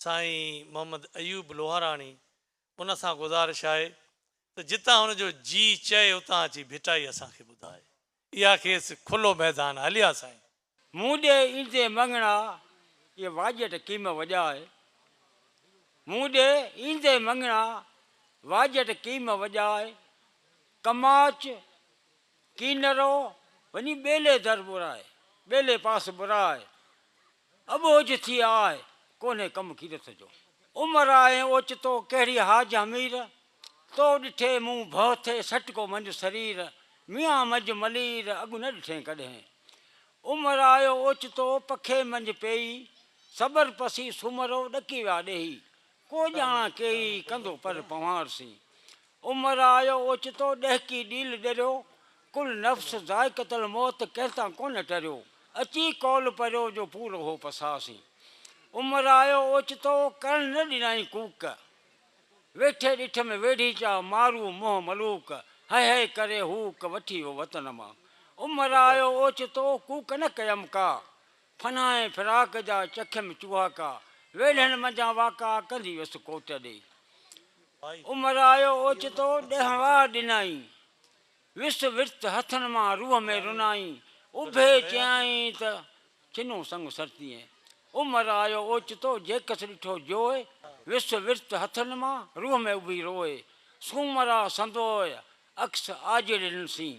साईं मोहम्मद अयूब लोहाराणी उन सां गुज़ारिश आहे त जितां हुनजो जी चए उतां अची भिटाई असांखे ॿुधाए। इहा खेसि खुलो मैदान हलिया साईं। मूं ॾे ईंदे मङणा ये वाजट कीम वॼाए, मूं ॾे ईंदे मङणा वाजट कीम वॼाए, कमाच कीनरो वञी ॿेले दर बुराए, ॿेले पास बुराए, अबोज थी आए कोन्हे कमु कीरत जो। उमिरि आहे ओचितो कहिड़ी हाज अमीर, तो ॾिठे मूं भउ थे सटको मंझि शरीर, मियां मझ मलीर अॻु न ॾिठे कॾहिं। उमिरि आयो ओचितो पखे मंझि पेई, सबर पसी सुमरो ॾकी विया ॾेही, को ॼाणा केई कंदो पर पवारसी। उमिरि आयो ओचितो ॾहकी ॾील ॾरियो, कुल नफ़्स ज़ाइक़तल मौत कंहिंतां कोन टरियो, अची कौल परियो जो पूरो हो पसासी। उमिरि आयो ओचितो करण न ॾिनई कूक, वेठे ॾिठ में वेढ़ी चा मारू मोह मलूक, हाय हाय करे हूक वठी वियो वतन मां। उमिरि आयो ओचितो कूक न कयमि का, फनाए फिराक जा चखियमि चुहाका, वेढ़नि मंझां वाका कंदी वियुसि कोट ॾे। उमिरि आयो ओचितो ॾहवा ॾिनई, विस विर्त हथनि मां रूह में रुनाई, उभे चयाई त छिनो संग सरतीअ। उमिरि आयो ओचितो जेकसि ॾिठो जोए, विस विर्त हथनि मां रूह में उभी रोए, सूमरा संदोय अक्स आज ॾिनसी।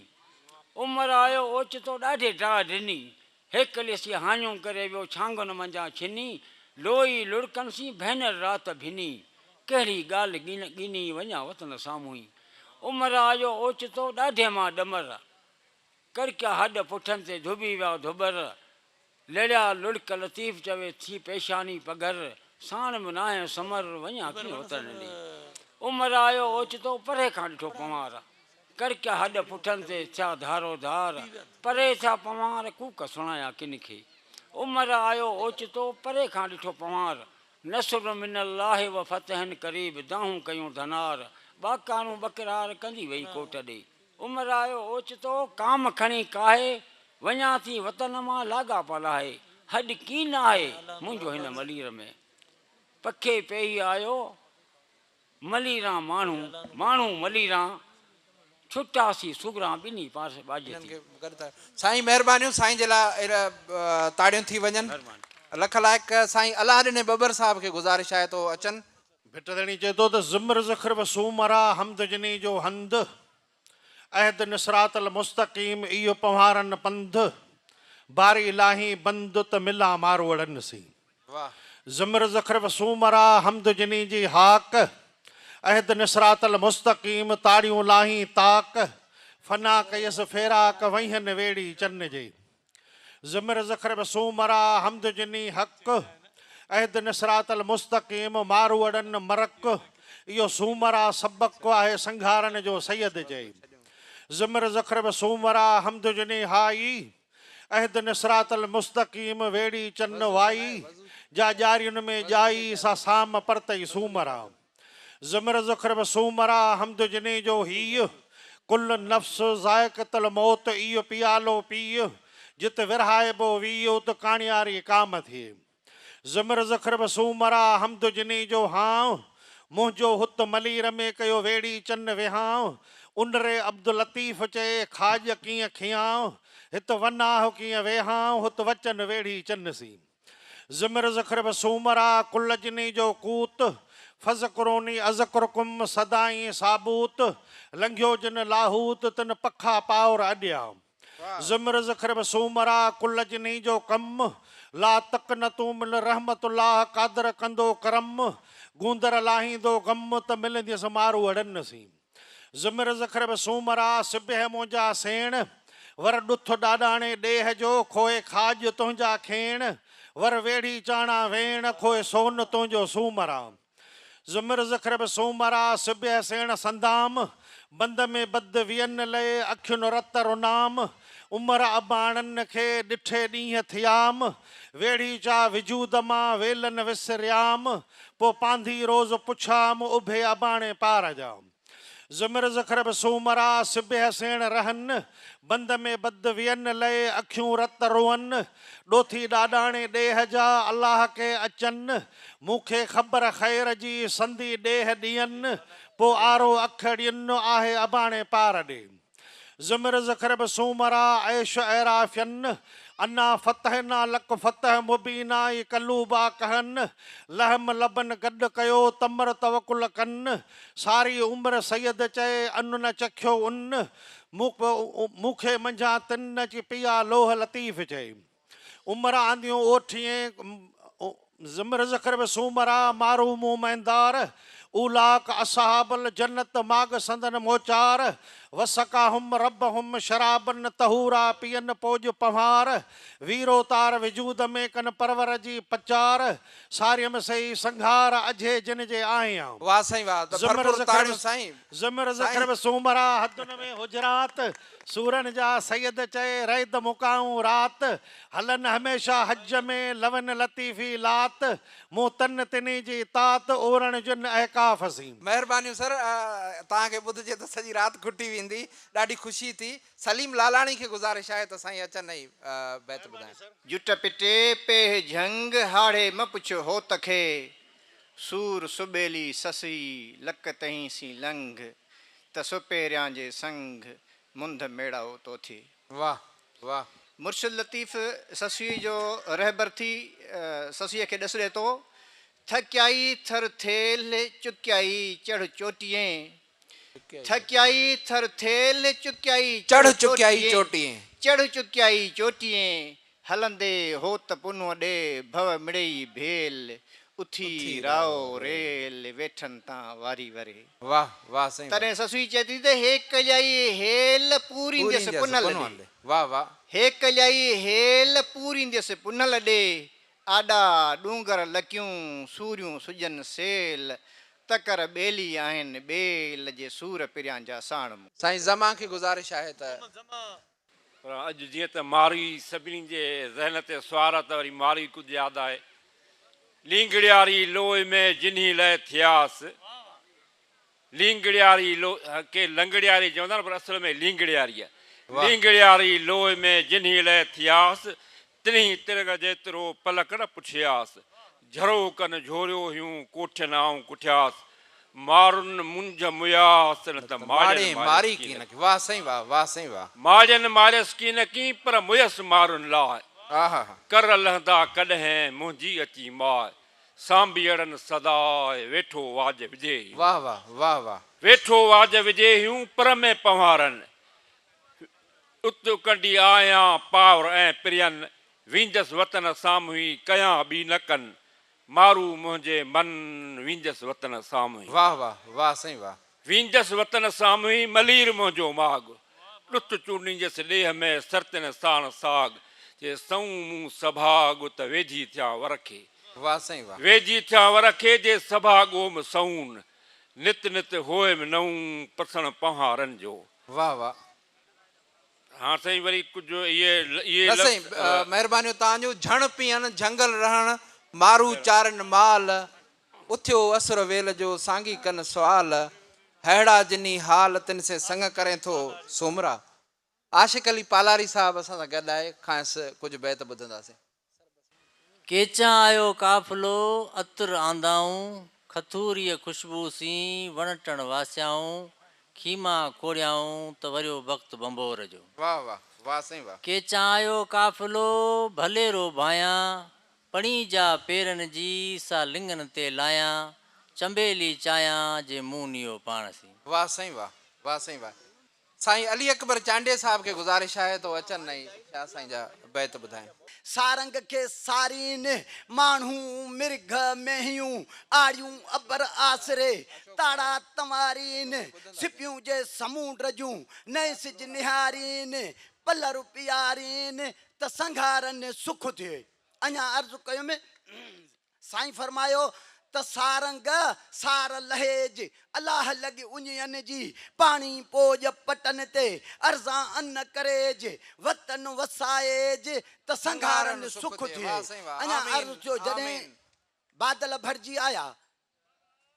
उमिरि आयो ओचितो ॾाढे ड्रा ॾिनी, हेकलेसी हानियूं करे वियो छांगुनि मंझां छिनी, लोई लुड़कनसी भेनर राति भिनी, कहिड़ी ॻाल्हि ॻिनी वञा वतन साम्हूं ई। उमिरि आयो ओचितो ॾाढे मां ॾमर, करकिया हॾ पुठनि ते धुबी विया धुबर, लड़िया लुड़क लतीफ़ चवे थी पेशानी पगर, साण में नाहे समर वञा कीअं वतन ॾे। उमिरि आयो ओचितो परे खां ॾिठो पवार, करकिया हॾ पुठनि ते थिया धारो धार, परे थिया पवार कूक सुणाया किन खे। उमिरि आयो ओचितो परे खां ॾिठो पवार, नसर मिनल्लाहि व फतहन करीब, दाहूं कयूं धनार, बाकारूं बकरार कंदी वई कोट ॾे। उमिरि आयो ओचितो काम खणी काहे, वञा थी वतन मां लाॻा पलाहे, हॾ कीन आहे मुंहिंजो हिन मलीर में, पखे पेई आयो मलीरा माण्हू, माण्हू मलीरा छुटासी सुगरा ॿिन्ही पास बाजे थी। साईं महिरबानियूं, साईं जे लाइ ताड़ियूं थी वञनि। लख लाइक साईं अलादीन बबर साहब खे गुज़ारिश आहे तो अचनि। भिटदणी चए थो त ज़िम्र ज़खर व सूमरा हमद जिनी जो हंद, अहद निसरातल मुस्तक़ीम इहो पवारन पंध, बारी इलाही बंद त मिला मारवड़न सी। ज़िम्र ज़खर व सूमरा हमद जिनी जी हाक, अहद निसरातल मुस्तक़ीम ताड़ियूं लाही ताक, फना कयस फेराक वहीन वेड़ी चन्न जे। ज़िम्र ज़खर व सूमरा हमद जिनी हक, अहद निसरातल मुस्तक़ीम मारवड़न मरक, इहो सूमरा सबक आहे संघारन जो सैयद जे। ज़िम्र ज़खर व सूमरा हमद जिनी हाई, अहद निसरातल मुस्तक़ीम वेड़ी चन्न वाई, जा जारियुनि में जाई सा साम परतई सूमरा। ज़िम्र ज़खर व सूमरा हमद जिनी जो हीअ, कुल नफ्स ज़ाइक़तल मौत इहो पियालो पीउ, जित विरहाइबो वीह उत काणियारी काम थिए। ज़िम्र ज़खर व सूमरा हमद जिनी जो हां, मुंहिंजो हुत मलीर में कयो वेड़ी चन्न विहां, उनरे अब्दुल लतीफ़ चए खाज कीअं खियां, हित वनाह कीअं वेहां हुत वचन वेड़ी चन्न सी। ज़िम्र ज़खर व सूमरा कुल जिनी जो कूत, फज़कुरोनी अज़कुरकुम सदाई साबूत, लंघियो जिन लाहूत तिन पखा पावर अॾिया। ज़िम्र ज़खर व सूमरा कुल जिनी जो कम, ला तक न तू मिल रहमतुल्लाह कादर कंदो करम, गूंदर लाहींदो गम त मिलंदसि मारू अड़न सी। ज़िम्र ज़खर व सूमरा सिबह मुंहिंजा सेण, वर ॾुथ ॾाॾाणे ॾेह जो खोए खाज तुंहिंजा खेण, वर वेड़ी चाणा वेण खोए सोन तुंहिंजो सूमरा। ज़िम्र ज़खर व सूमरा सिबह सेण संदाम, बंद में बद वियन लए अखियुनि रत रुनाम, उमर अबाणन खे ॾिठे ॾींहं थियाम, वेड़ी चा विजूद मां वेलन विसरियाम, पो पांधी रोज़ पुछाम उभे अबाणे पार जा। ज़िमर ज़खर सूमरा सिब हसेण रहन बंद में बद वियन लए अखियूं रत रोअन ॾोथी ॾाॾाणे ॾेह जा अलाह के अचन मूंखे ख़बर ख़ैर जी संधी ॾेह ॾियन पोइ आरो अख ॾियन आहे अबाणे पार ॾे ज़िमर ज़खर सूमरा ऐश ऐराफ़ियन अन्ना फ़तहना लक फ़तह मुबीना ई कलूबा कहन लहम लबन गॾु कयो तमर तवकुल कन सारी उम्र सैयद चए अनु न चखियो उन मूंखे मंझां तिन जी पिया लोह लतीफ़ चए उमर आंदियूं ओठिए ज़िमर ज़खर सूमरा मारू मुंह मैंदार उलाक असहाबल जन्नत माग संदन मोचार वसका हम रब हम शराबन तहूरा पियन पोज पहार वीरो तार विजूद में कन परवर जी पचार सारियम सही संघार अझे जिन जे आहियां वाह साईं वाह त भरपूर ताड़ियूं साईं ज़िमर ज़खर सूमरा हदुन में हुजरात सूरन जा सैयद चए रैद मुकाऊं रात हलन हमेशा हज में लवन लतीफ़ी लात मूं तन तिनी जी तात ओरण जुन अहकाफ़ सी महिरबानियूं सर तव्हांखे ॿुधिजे त सॼी राति खुटी वेंदी ॾाढी ख़ुशी थी सलीम लालाणी खे गुज़ारिश आहे त साईं अचनि ई बैत ॿुधाइनि जुट पिटे पेह झंग हाड़े म पुछो हो तखे सूर सुबेली ससी लक तहीं सी लंघ त सुपेरियां जे संग मुंद मेड़ाओ तो थी वाह वाह मुर्शिद लतीफ़ ससी जो रहबर थी ससीअ खे ॾिसरे थो थकियाई थर थेल चुकियाई चढ़ चोटिएं थकियाई थर थेल चुकियाई चढ़ चुकियाई चोटिएं चढ़ चुकियाई चोटिएं हलंदे हो त पुनो ॾे भव मिड़ई भेल उथी राओ रेल वेठन तां वारी वरे वाह वाह साईं तॾहिं ससुई चए थी त हे कजाई हेल पूरींदसि पुनल ॾे वाह वाह हे कजाई हेल पूरींदसि पुनल ॾे आॾा डूंगर लकियूं सूरियूं सुजन सेल तकर ॿेली आहिनि ॿेल जे सूर पिरियां जा साण साईं ज़मा खे गुज़ारिश आहे त पर अॼु जीअं त मारी सभिनी जे ज़हन ते सुवार त वरी मारी कुझु यादि आहे लींगड़ियारी लोह में जिन्ही लय थियासि लींगड़ियारी लो के लंगड़ियारी चवंदा न पर असल में लींगड़ियारी आहे लींगड़ियारी लोह में जिन्ही लय थियासि तिनी तिरग जेतिरो पलक न पुछियासि झरो कन झोरियो हुयूं कोठियन आऊं कुठियासि मारुन मुंझ मुयासि न त माड़ी मारी की न वाह साईं वाह वाह साईं वाह माजन मारियसि की न की पर मुयसि मारुन लाइ आहा कर लहंदा कॾहिं मुंहिंजी अची माए सांभीअड़नि सदाए वेठो वाज विझे वाह वाह वाह वाह वेठो वाज विझे हूं पर में पवारनि उत कंडी आहियां पावर ऐं प्रियन विंजस वतन साम्हूं कयां बि न कनि मारू मुंहिंजे मन विंजस वतन साम्हूं वाह वाह वाह साईं वाह विंजस वतन साम्हूं मलीर मुंहिंजो माग ॾुत चूंडींदसि ॾेह में सरतन साण साग जे सऊं मूं सभाग त वेझी थिया वरखे वाह साईं वाह वेझी थिया वरखे जे सभागो में सऊन नित नित होए में नऊं पसण पहाड़नि जो वाह वाह हाँ साईं वरी कुझु न साईं महिरबानियूं तव्हांजूं झण पीअण झंगल रहण मारू चारन माल उथियो असुर वेल जो सांगी कन सुवाल हैड़ा जिनी हाल तिन से संग करें थो सोमरा आशिक अली पालारी साहब असां सां गॾु आहे खांसि कुझु बैत ॿुधंदासीं केचा आयो काफ़िलो अतर आंदाऊं खथूरीअ ख़ुशबू सी वणटण वासियाऊं खीमा कोड़ियाऊं त वरियो वक़्तु बंबोर जो वाह वाह वाह साईं वाह केचा आयो काफ़िलो भलेरो भायां पणी जा पेरनि जी सा लिंगन ते लायां चंबेली चायां जे मूं नियो पाण सी वाह साईं वाह साईं वाह साईं अली अकबर चांडे साहब के गुज़ारिश है तो अचन नहीं छा साईं जा बैत ॿुधाएं सारंग के सारीन माण्हू मिर्ग मेहियूं आड़ियूं अबर आसरे ताड़ा तमारीन सिपियूं जे समूंड जूं नए सिज निहारीन पलर पियारीन त संघारन सुख थिए अञा अर्ज़ु कयो में साईं फरमायो त सारंग सार लहेज अलाह लॻी उञियन जी पाणी पोज पटन ते अर्ज़ा अन्न करेज वतन वसाएज त संघारन सुख थिए अञा अर्ज़ु थियो जॾहिं बादल भरिजी आया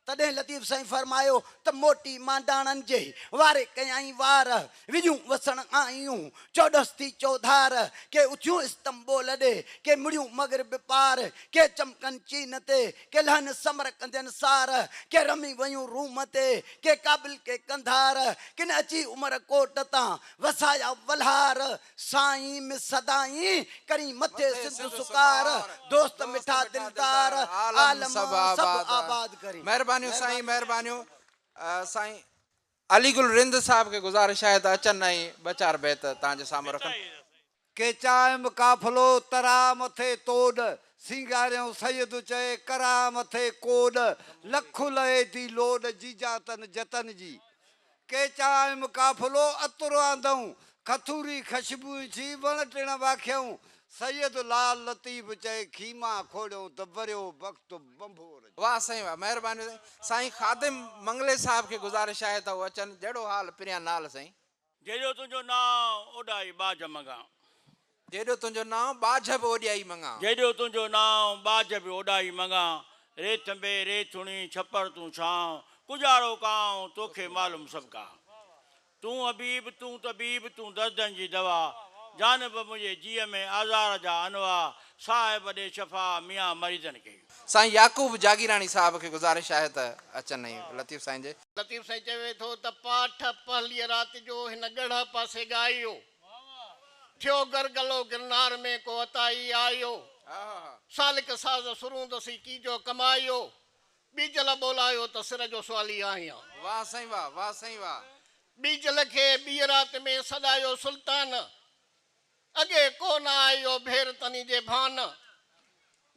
तॾहिं लतीफ़ साईं फरमायो त मोटी मांडाणनि जे वारे कयाई वार विझूं वसण आयूं चौॾसि चौधार के उथियूं इस्तंबोल ॾे के मुड़ियूं मगरिब पार के चमकनि चीन ते के लहनि समर कंदनि सार के रमी वयूं रूम ते के काबिल के कंधार किन अची उमर कोट तां वसाया वलहार साईं में सदाई करी मथे सिंध सुकार दोस्त मिठा दिलदार आलम सब आबाद करी। महिरबानियूं साईं, महिरबानियूं। साईं अलीगुल रिंद साहब के गुज़ारिश आहे त अचनि ऐं ॿ चारि बैत तव्हांजे साम्हूं रखनि। के चाइम काफ़िलो तरा मथे तोड़ सिंगारियूं सैयद चए करा मथे कोड लख लहे थी लोड जीजा तन जतन जी के चाइम काफ़िलो अतुर आंदऊं खथूरी खुशबू जी वण टिण वाख्यऊं सैयद लाल लतीफ़ चए खीमा खोड़ियो त भरियो वक़्तु बंभोर। वाह साईं वाह, महिरबानी साईं। साईं ख़ादिम मंगले साहब के गुज़ारिश आहे त उहे अचनि। जहिड़ो हाल पिरिया नाल साईं। जेॾो तुंहिंजो नाम ओॾाई बाज मङा, जेॾो तुंहिंजो नाम बाझ बि ओॾियाई मङा, जेॾो तुंहिंजो नाम बाज बि ओॾाई मङा रे थंबे रे थुणी छपर तूं छांव गुजारो कांव तोखे मालूम सभु का तूं हबीब तूं तबीब तूं दर्दनि जी दवा जानब मुंहिंजे जीअ में आज़ार जा अनवा साहिब ॾे शफ़ा मियां मरीज़नि खे। साईं याकूब जागीराणी साहब के गुज़ारिश आहे त अचनि ऐं लतीफ़ साईं जे। लतीफ़ साईं चवे थो त पाठ पहलीअ राति जो हिन ॻढ़ पासे ॻायो थियो गरगलो गिरनार में को अताई आयो सालिक साज़ सुरूंदसी की जो कमायो बीजल ॿोलायो त सिर जो सवाली आहियां। वाह साईं वाह, वाह साईं वाह। बीजल खे ॿी राति में सॾायो सुल्तान अॻे कोन आयो भेर तनी जे भान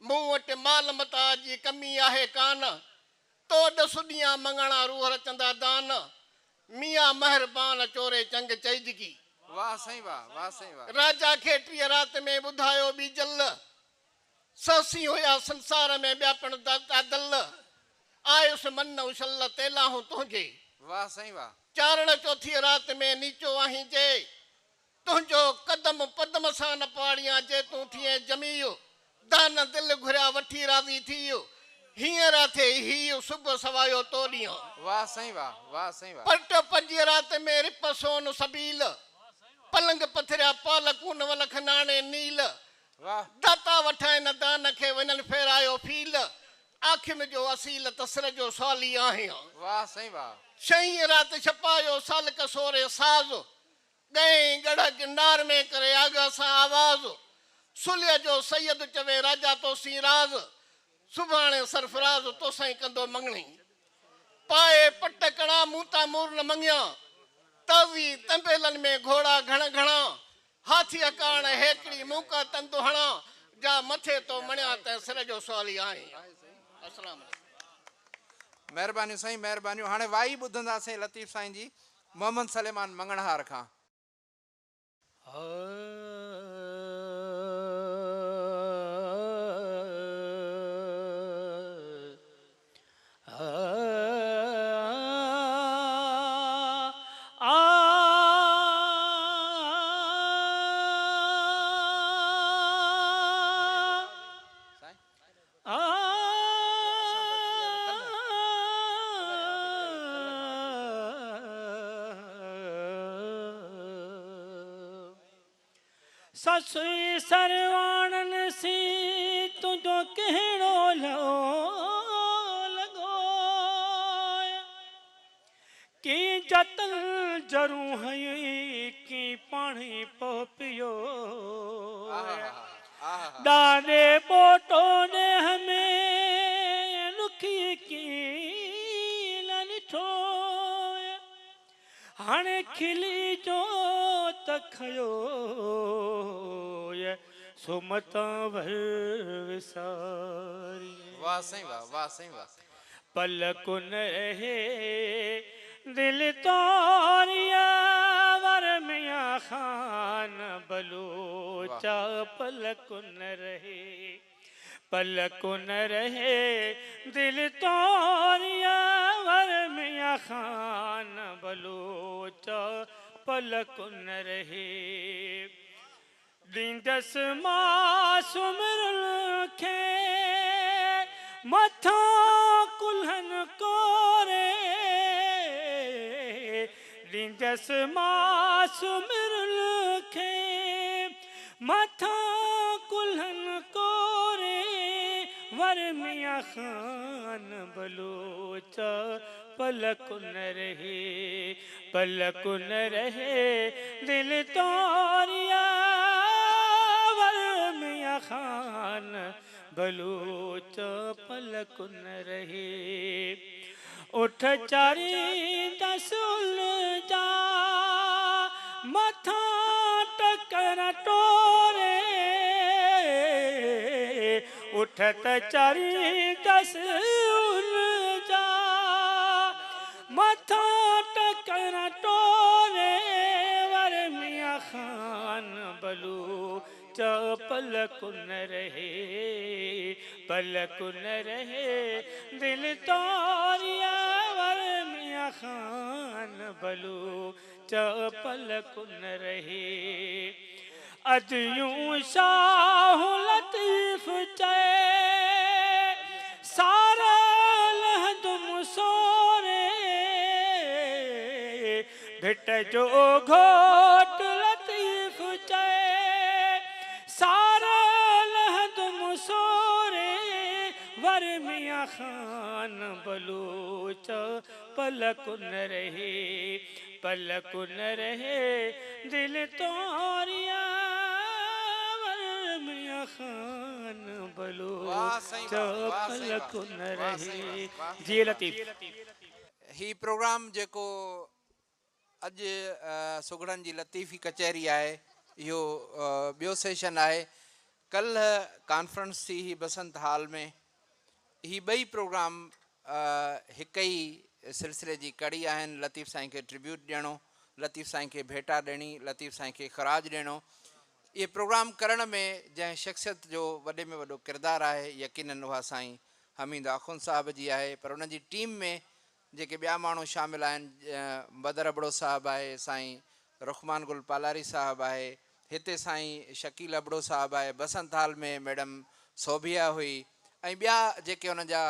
मूं वटि माल मता जी कमी आहे कान तो ॾसुॾियां मङणा रूह रचंदा दान मियां महिरबान चोरे चंग चईजगी। वाह साईं वाह, वाह साईं वाह। राजा खे 3 राति में ॿुधायो बीजल ससी हुया संसार में ॿिया पिण दल आयुसि मन उछल तेलाहूं तुंहिंजे। वाह साईं वाह। चारण 4 राति में नीचो आहीं जे तुंहिंजो कदम पदम सां न पाड़ियां जे तूं थिए जमीयो दान दिल घुरिया वठी राज़ी थियो हींअर थे ही सुबुह सवायो तो ॾींहुं। वाह साईं वाह, वाह साईं वाह। पट 5 राति में रिप सोन सबील पलंग पथरिया पालकून वलख नाणे नील वाह दाता वठाइनि दान खे वञनि फेरायो फील आखिन जो असील तसर जो सवाली आहियां। वाह साईं वाह। 6 राति छपायो सालक सोरे साज़ गए गढ़ गिरनार में करे आगा सां आवाज़ सुलिया जो सैयद चवे राजा तो सी राज सुभाणे सरफराज तो साईं कंदो मंगणी पाए पट कणा मूता मूर न मंगिया ताज़ी तंबेलन में घोड़ा घण घणा हाथी अकाण हेकड़ी मूका तंदु हणा जा मथे तो मणिया त सिर जो सवाली आहे। अस्सलाम महिरबानी साईं, महिरबानी। हाणे वाई ॿुधंदासीं लतीफ़ साईं जी मोहम्मद सलेमान मंगणहार खां। ससुई सरवाणन सी तुझो कहिड़ो लॻो की जतन जरू हई की पाणी पोपियो डाले बोटो ने हमें लुखी की लनिठो हाणे खिली जो तखयो सुमता भर विसारी। वाह साईं वाह, वाह साईं वाह। पलकुन रहे दिल तोरिया वर मियां खान बलूचा पलकुन रहे दिल तोरिया वर मियां खान बलूचा पलकुन रहे दींदस मासूम खे मथा कुल्हन को संदस मासुमिरुल खे मथा कुल्हन कोरे वर मियां खान बलोच पलक न रहे पलक न रहे दिल तोरिया वर मियां खान बलोच पलक न रहे उठ चारी दसुल जा मथा टकर टोरे उठत चारी दसुल जा मथा टकर टोरे वर मियां खान बलू पलक न रहे पलक न रहे दिल तोरिया वर मियां खान बलू पलक न रहे अज यूं शाह लतीफ चए सारा लहदुम सोरे भिट जो घोट लतीफ चए सारा लहदुम सोरे वर मियां खान बलूच पलक न रहे पलक न रहे दिल तोरिया वर मियां खान बलूच पलक न रहे जी लतीफ ही प्रोग्राम जेको अॼु सुगड़नि जी लतीफ़ी कचहरी आहे इहो ॿियो सेशन आहे कल्ह कॉन्फ्रेंस थी ही बसंत हॉल में ही ॿई प्रोग्राम हिक ई सिलसिले जी कड़ी आहिनि लतीफ़ साईं खे ट्रिब्यूट ॾियणो लतीफ़ साईं खे भेटा ॾियणी लतीफ़ साईं खे ख़राज ॾियणो इहे प्रोग्राम करण में जंहिं शख़्सियत जो वॾे में वॾो किरदारु आहे यकीनन उहा साईं हमीद आख़ुन साहिब जी आहे पर उन जी टीम में जेके ॿिया माण्हू शामिल आहिनि बदर अबड़ो साहिबु आहे साईं रुखमान गुल पालारी साहिबु आहे हिते साईं शकील अबड़ो साहिबु आहे बसंत हॉल में मैडम सोभिया हुई ऐं ॿिया जेके हुन जा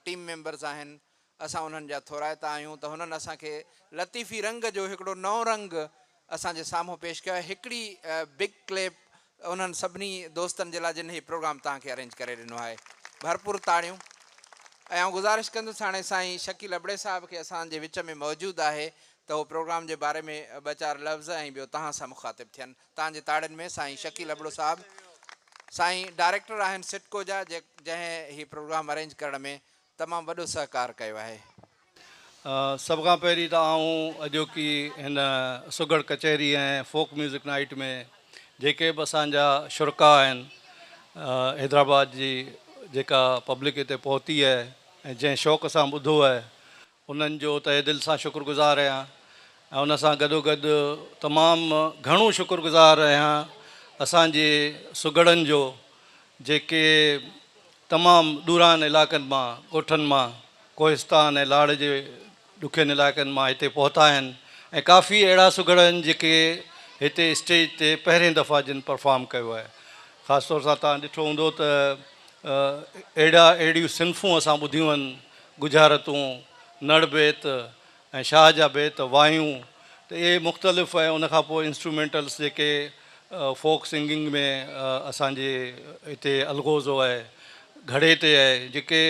टीम मेंबर्स आहिनि असां उन्हनि जा थोराइता आहियूं त हुननि असांखे लतीफ़ी रंग जो हिकिड़ो नओं रंग असांजे साम्हूं पेश कयो आहे हिकिड़ी बिग क्लिप उन्हनि सभिनी दोस्तनि जे लाइ जिन हीउ प्रोग्राम तव्हांखे अरेंज करे ॾिनो आहे भरपूर ताड़ियूं ऐं आउं गुज़ारिश कंदुसि हाणे साईं शकील अबड़े साहिब खे असांजे विच में मौजूदु आहे त उहो प्रोग्राम जे बारे में ॿ चारि लफ़्ज़ ऐं ॿियो तव्हां सां मुखातिबु थियनि तव्हांजे ताड़ियुनि में साईं शकील अबड़ो साहिबु साईं डायरेक्टर आहिनि सिटको जा जंहिं हीउ प्रोग्राम अरेंज करण में तमामु वॾो सहकार कयो आहे सभ खां पहिरीं त आउं अॼोकी हिन सुगड़ कचहरी ऐं फोक म्यूज़िक नाइट में जेके बि असांजा शुरका आहिनि हैदराबाद जी जेका पब्लिक हिते पहुती आहे ऐं जंहिं शौक़ सां ॿुधो आहे उन्हनि जो तहे दिलि सां शुक्रगुज़ार आहियां ऐं उन सां गॾोगॾु तमामु घणो शुक्रगुज़ार आहियां असांजे सुगड़नि जो जेके तमामु दूरान इलाइक़नि मां ॻोठनि मां कोहिस्तान ऐं लाड़ जे ॾुखियनि इलाइक़नि मां हिते पहुता आहिनि ऐं काफ़ी अहिड़ा सुगड़ आहिनि जेके हिते स्टेज ते पहिरें दफ़ा जिन परफॉर्म कयो आहे ख़ासि तौर सां तव्हां ॾिठो हूंदो त अहिड़ियूं सिन्फ़ूं असां ॿुधियूं आहिनि गुजारतूं नड़ बेत ऐं शाह जा बेत वायूं त इहे मुख़्तलिफ़ ऐं उनखां पोइ इंस्ट्रूमेंटल्स जेके फोक सिंगिंग में असांजे हिते अलगोज़ो आहे घड़े ते आहे जेके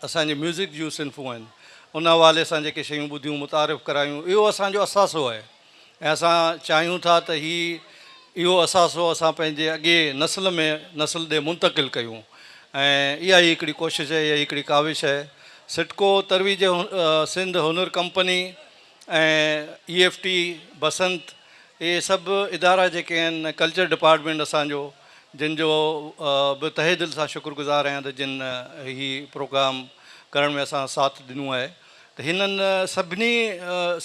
असांजे म्यूज़िक जूं सिन्फ़ूं आहिनि उन हवाले सां जेके शयूं ॿुधियूं मुतारिफ़ करायूं इहो असांजो असासो आहे ऐं असां चाहियूं था त इहो असासो असां पंहिंजे अॻे नस्ल में नस्ल ॾे मुंतक़िल कयूं ऐं इहा ई हिकिड़ी कोशिशि आहे इहा हिकिड़ी काविश आहे सिटको तरवीज सिंध हुनर कंपनी ऐं EFT बसंत इहे सभु इदारा जेके आहिनि कल्चर डिपार्टमेंट असांजो जिन जो बि तहे दिलि सां शुक्रगुज़ार आहियां त जिन हीउ प्रोग्राम करण में असां साथ ॾिनो आहे त हिननि सभिनी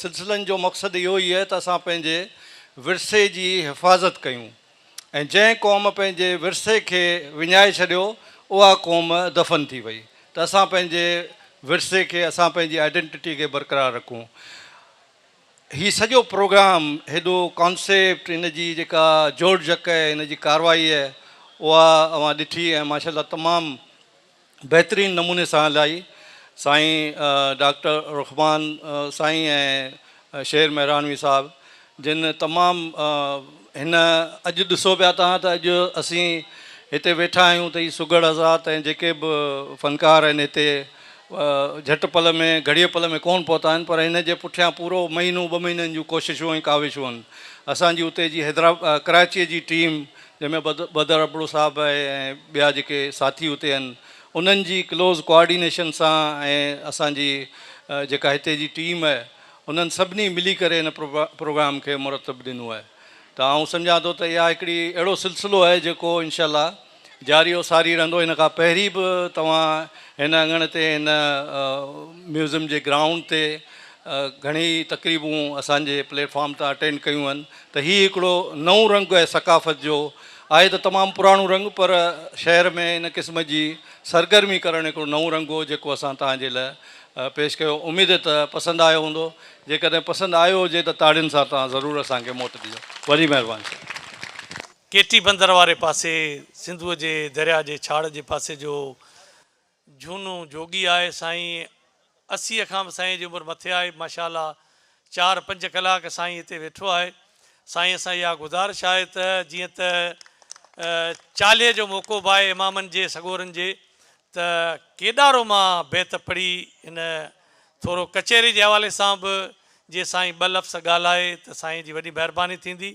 सिलसिलनि जो मक़सदु इहो ई आहे त असां पंहिंजे विरसे जी हिफ़ाज़त कयूं ऐं जंहिं क़ौम पंहिंजे विरसे खे विञाए छॾियो उहा क़ौम दफ़न थी वई त असां पंहिंजे विरसे खे असां पंहिंजी आइडेंटिटी खे बरक़रार रखूं हीउ सॼो प्रोग्राम हेॾो कॉन्सेप्ट हिन जी जेका जोड़ जक आहे हिन जी कारवाई आहे उहा अवां ॾिठी ऐं माशाल्लाह तमामु बहितरीनु नमूने सां हलाई साईं डॉक्टर रुखमान साईं ऐं शेर मेहरानवी साहिबु जिन तमामु हिन अॼु ॾिसो पिया तव्हां त अॼु असीं हिते वेठा आहियूं त ही सुगड़ आज़ाद ऐं जेके बि फ़नकार आहिनि हिते झटि पल में घड़ीअ पल में कोन पहुता आहिनि, पर हिन जे पुठियां पूरो महीनो 2 महीननि जूं कोशिशूं ऐं काविशूं आहिनि। असांजी उते जी कराचीअ जी टीम जंहिंमें बदर अबड़ो साहिबु आहे ऐं ॿिया जेके साथी उते आहिनि, उन्हनि जी क्लोज़ कोऑर्डिनेशन सां ऐं असांजी जेका हिते जी टीम आहे उन्हनि सभिनी मिली करे हिन प्रोग्राम खे मुरतब ॾिनो आहे। त आउं सम्झां थो त इहा हिकिड़ी अहिड़ो सिलसिलो आहे जेको इनशाला जारी और सारी रहंदो। हिन खां पहिरीं बि तव्हां हिन अङण ते हिन म्यूज़ियम जे ग्राउंड ते घणेई तक़रीबूं असांजे प्लेटफॉर्म तां अटेंड कयूं आहिनि। त हीउ हिकिड़ो नओं रंग आहे सकाफ़त जो, आहे त तमामु पुराणो रंग, पर शहर में हिन क़िस्म जी सरगर्मी करणु हिकिड़ो नओं रंग हो जेको असां तव्हांजे लाइ पेश कयो। उमेद त पसंदि आयो हूंदो, जेकॾहिं पसंदि आयो हुजे त ताड़ियुनि सां तव्हां ज़रूरु असांखे मोट ॾिजो। वॾी महिरबानी। केटी बंदर वारे पासे सिंधूअ जे दरिया जे छाड़ जे पासे जो झूनो जोगी आहे साईं, 80 खां बि साईं जी उमिरि मथे आहे माशाल्लाह। 4-5 कलाक साईं हिते वेठो आहे। साईं असां इहा गुज़ारिश आहे त जीअं त चालीहे जो मौक़ो बि आहे इमामनि जे सगोरनि जे, त केॾारो मां बेत पढ़ी हिन थोरो कचहरी जे हवाले सां बि जीअं साईं 2 लफ़्ज़ ॻाल्हाए त साईं जी वॾी महिरबानी थींदी।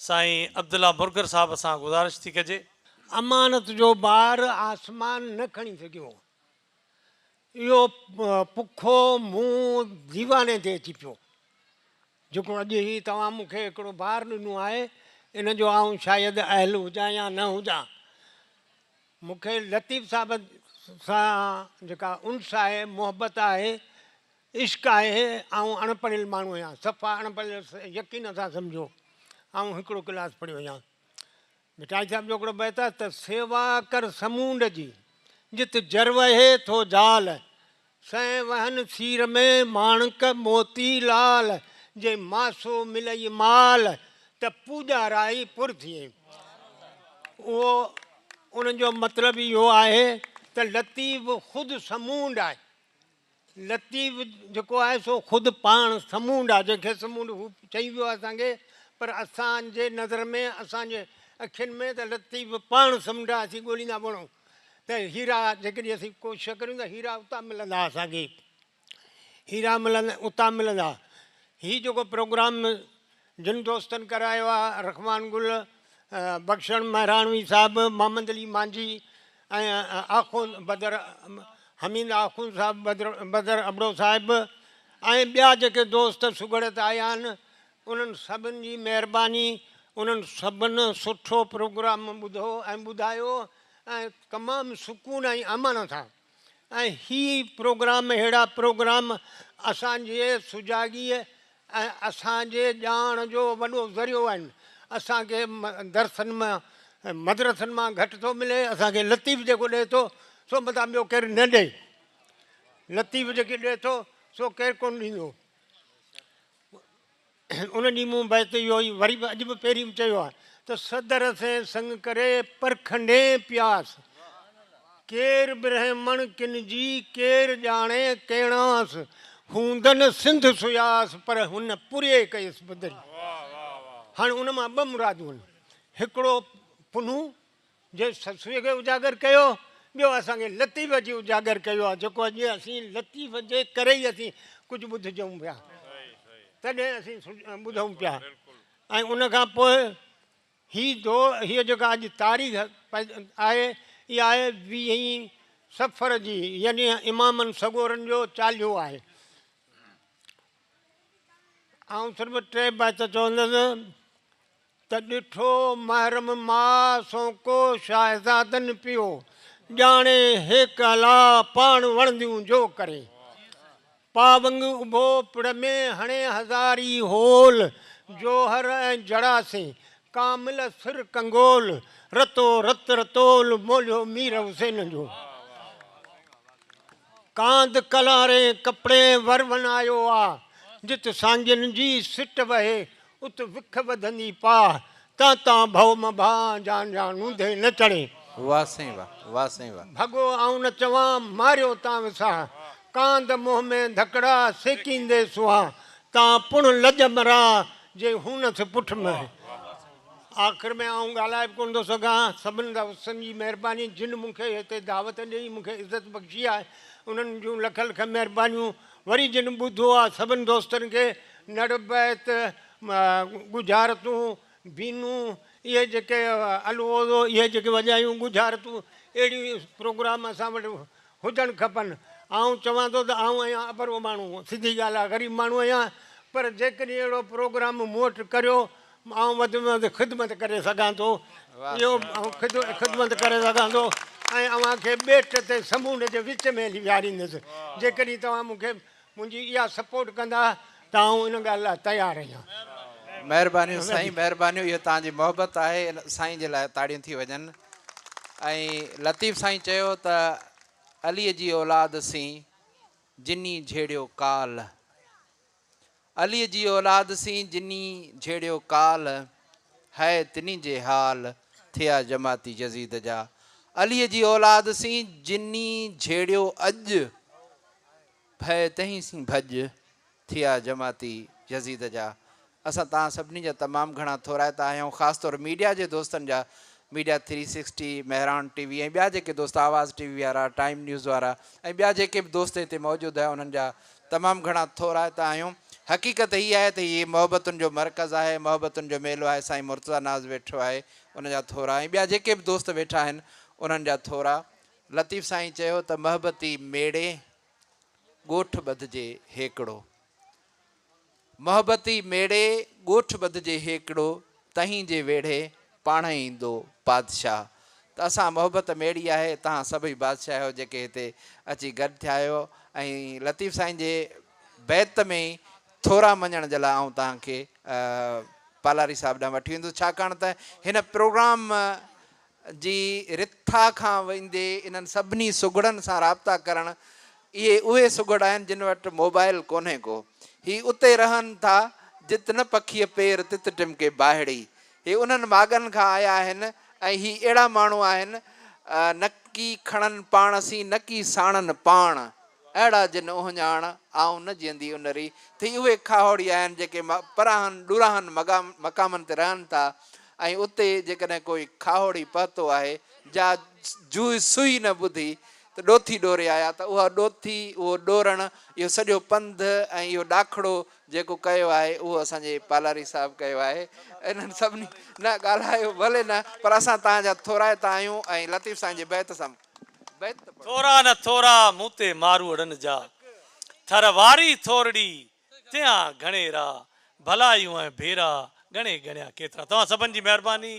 साईं अब्दुल्ला मुर्गर साहिब सां गुज़ारिश थी कजे। अमानत जो ॿार आसमान न खणी सघियो, इहो पुखो मुंहुं दीवाने ते अची पियो। जेको अॼु ही तव्हां मूंखे हिकिड़ो ॿार ॾिनो आहे, इन जो आउं शायदि अहल हुजां या न हुजां। मूंखे लतीफ़ साहिब सां जेका उन्स आहे, मोहबत आहे, इश्क आहे। ऐं अणपढ़ियल माण्हू आहियां, सफ़ा अणपढ़ियल यकीन सां सम्झो। ऐं हिकिड़ो क्लास पढ़ियो आहियां। मिठाई साहिब जो हिकिड़ो बैत आहे त सेवा कर समूंड जी जित जर वहे थो जाल, सैं वहन सीर में माणक मोती लाल, जे मासो मिलई माल त पूॼा राई पुर थिए। उहो उन्हनि जो मतिलबु इहो आहे त लतीफ़ ख़ुदि समूंड आहे। लतीफ़ जेको आहे सो ख़ुदि पाण समूंड आहे, जंहिंखे समूंड हू चई वियो आहे असांखे, पर असांजे नज़र में, असांजे अखियुनि में त लतीफ़ पाण समुंड आहे। असीं ॻोल्हींदा वञूं त हीरा, जेकॾहिं असीं कोशिशि करियूं त हीरा उतां मिलंदा असांखे, हीरा मिलंदा उतां मिलंदा। हीउ जेको प्रोग्राम जिन दोस्तनि करायो आहे, रहमान गुल, बख्शण महराणवी साहिबु, मोहम्मद अली मांझी ऐं आखूं बदर हमीद आखूं साहिबु, बदर अबड़ो साहिबु ऐं ॿिया जेके दोस्त सुगड़ ते आया आहिनि, उन्हनि सभिनी जी महिरबानी। उन्हनि सभिनी सुठो प्रोग्राम ॿुधो ऐं ॿुधायो ऐं तमामु सुकून ऐं अमन सां। ऐं ही प्रोग्राम, अहिड़ा प्रोग्राम असांजे सुजाॻीअ ऐं असांजे ॼाण जो वॾो ज़रियो आहिनि। असांखे दर्सनि मां, मदरसनि मां घटि थो मिले, असांखे लतीफ़ जेको ॾिए थो सो मथां ॿियो केरु न ॾिए। लतीफ़ जेके ॾिए थो सो केरु कोन ॾींदो। उन ॾींहुं मूं बैत इहो ई वरी बि अॼु बि पहिरीं चयो आहे त सदर से संग करे परखंडे प्यास, केरु ब्रह्मण किन जी केरु ॼाणे कहिड़ास, हूंदन सिंध सुयास पर हुन पुरे कयसि बदरी। हाणे उन मां 2 मुरादूं आहिनि। हिकिड़ो पुनू जे ससुअ खे उजागर कयो, ॿियो असांखे लतीफ़ जी उजागर कयो आहे, जेको अॼु असीं लतीफ़ जे करे ई असीं कुझु ॿुधजूं पिया, तॾहिं असीं ॿुधूं पिया। ऐं उनखां पोइ हीअ जेका अॼु तारीख़ आहे, इहा आहे 20 सफ़र जी, यानी इमामनि सगोरनि जो चालीहो आहे। ऐं सिर्फ़ु 3 बैत चवंदुसि त ॾिठो महरम मां सोको शाहज़ादनि पियो, ॼाणे हेक अला पाण वणंदियूं जो करे, पावंग उभो पिड़ में हणे हज़ारी होल, जोहर ऐं जड़ासे कामिल सिर कंगोल, रतो रत रतोल मोलियो मीर हुसैन जो। कांद कलारे कपिड़े वर वनायो आ, जित सांझनि जी सिट वहे उत विख वधंदी पा, तां भव म भा जान जान ऊंधे न चढ़े। वाह साईं वाह, वाह साईं वाह। भॻो आऊं न चवां मारियो तां विसां, कांद मुंह में धकड़ा सेकींदे सुहा, तां पुण लज मरा जे हुनस पुठ में आख़िर में आऊं ॻाल्हाए बि कोन थो सघां। सभिनि दोस्तनि जी महिरबानी जिन मूंखे हिते दावत ॾेई मूंखे इज़त बख़्शी आहे उन्हनि जूं लख लख महिरबानियूं। वरी जिन ॿुधो आहे सभिनि दोस्तनि खे नड़बैत गुजारतूं बीनूं इहे जेके अलवोज़ो इहे जेके वॼायूं गुजारतूं अहिड़ियूं प्रोग्राम असां वटि हुजणु खपनि। आउं चवां थो त आउं आहियां अबरो माण्हू, सिधी ॻाल्हि आहे, ग़रीब माण्हू आहियां, पर जेकॾहिं अहिड़ो प्रोग्राम मूं वटि करियो आउं वधि में वधि ख़िदमत करे सघां थो। इहो ख़िदमत करे सघां थो ऐं अव्हांखे ॿेट ते समुंड जे विच में हली विहारींदुसि। जेकॾहिं तव्हां मूंखे मुंहिंजी इहा सपोर्ट कंदा त आउं इन ॻाल्हि लाइ तयारु आहियां। महिरबानियूं साईं, महिरबानियूं। इहो तव्हांजी मोहबत आहे, इन साईं जे लाइ ताड़ियूं थी वञनि। ऐं लतीफ़ साईं चयो त अलीअ जी औलाद सी जिनी झेड़ियो काल, अलीअ जी औलाद सी जिनी झेड़ियो काल, है तिनी जे हाल थिया जमाती यज़ीद जा। अलीअ जी औलाद सी जिनी झेड़ियो अॼु, भय तहीं सी भॼ थिया जमाती यज़ीद जा। असां तव्हां सभिनी जा तमामु घणा थोराइता आहियूं, ख़ासि तौर मीडिया जे दोस्तनि जा, मीडिया 360, मेहरान टीवी ऐं ॿिया जेके दोस्त आवाज़ टीवी वारा, टाइम न्यूज़ वारा ऐं ॿिया जेके बि दोस्त हिते मौजूदु आहे उन्हनि जा तमामु घणा थोराइता आहियूं। हक़ीक़त हीअ आहे त हीअ मोहबतुनि जो मर्कज़ आहे, मोहबतुनि जो मेलो आहे। साईं मुर्तज़ा नाज़ वेठो आहे, उनजा थोरा ऐं ॿिया जेके बि दोस्त वेठा आहिनि उन्हनि जा थोरा। लतीफ़ साईं चयो त मोहबती मेड़े ॻोठ ॿधिजे हेकिड़ो, मोहबती मेड़े ॻोठ ॿधिजे हेकिड़ो, तहीं जे वेढ़े पाण ईंदो बादशाह। त असां मोहबत मेड़ी आहे, तव्हां सभई बादशाह आहियो जेके हिते अची गॾु थिया आहियो। ऐं लतीफ़ साईं जे बैत में ई थोरा मञण जे लाइ आउं तव्हांखे पालारी साहिब ॾांहुं वठी वेंदुसि, छाकाणि त हिन प्रोग्राम जी रिथा खां वेंदे इन्हनि सभिनी सुगड़नि सां राब्ता करणु, इहे उहे सुगड़ आहिनि जिन वटि मोबाइल कोन्हे को। ही उते रहनि था जित न पखीअ पेर तित टिमके बाहिड़ी। हे उन्हनि माॻनि खां आया आहिनि ऐं ही अहिड़ा माण्हू आहिनि नकी खणनि पाण सी नकी साणनि पाण, अहिड़ा जिन उहञाण आऊं न जीअंदी उनरी। त उहे खाहोड़ी आहिनि जेके पराहनि ॾुराहनि मक़ामनि ते रहनि था ऐं उते जेकॾहिं कोई खाहोड़ी पहुतो आहे जा सुई न ॿुधी त ॾोथी ॾोरे आया, त उहा ॾोथी उहो ॾोरणु इहो सॼो पंधु ऐं इहो ॾाखिड़ो जेको कयो आहे उहो असांजे पालारी साहिबु कयो आहे। इन्हनि सभिनी न ॻाल्हायो भले न, पर असां तव्हांजा थोराइता आहियूं ऐं लतीफ़ साईं जे बैत सां थोरा न थोरा मूं ते मारूड़नि जा, थर वारी थोरड़ी तियां घणेरा, भलायूं ऐं भेरा घणे घणिया केतिरा। तव्हां सभिनि जी महिरबानी।